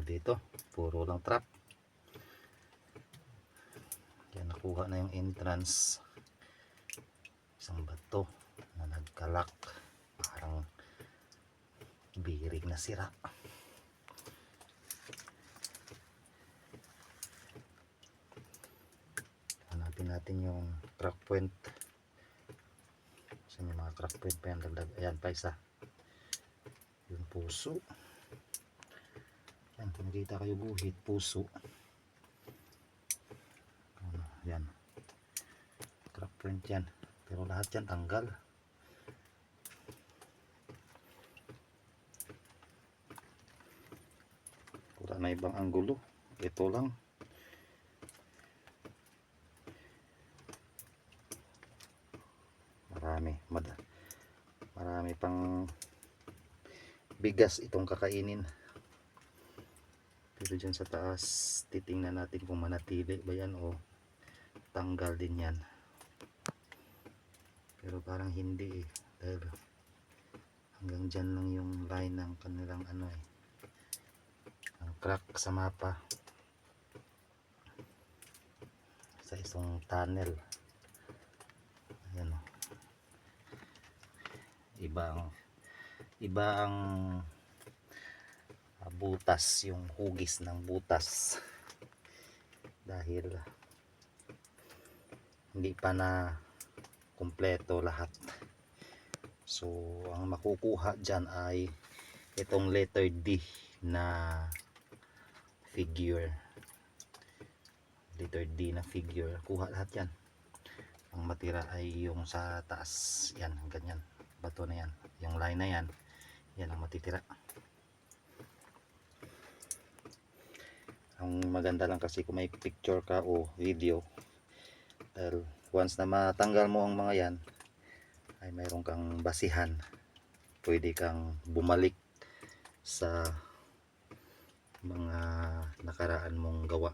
dito puro lang trap. Yan, nakuha na yung entrance. Isang bato na nagkalak, parang birig na sira. Hanapin natin yung crack point. Kasi may mga crack point pa yan, dagdag. Ayan pa isa, yung puso. Yan, kung nakita kayo guhit, puso. Yan, crack point yan, pero lahat yan tanggal. Wala na ibang anggulo, ito lang. Marami pang bigas itong kakainin. Pero dyan sa taas, titingnan natin kung manatili ba yan o tanggal din yan. Pero parang hindi eh, dahil hanggang dyan lang yung line ng kanilang ano eh, ang crack sa mapa sa isang tunnel. Ayan o, iba ang butas, yung hugis ng butas, dahil hindi pa na kumpleto lahat. So ang makukuha dyan ay itong letter D na figure, letter D na figure, kuha lahat yan. Ang matira ay yung sa taas, yan, ganyan, bato na yan, yung line na yan, yan ang matitira. Ang maganda lang kasi kung may picture ka o video, dahil once na matanggal mo ang mga yan ay mayroon kang basihan, pwede kang bumalik sa mga nakaraan mong gawa.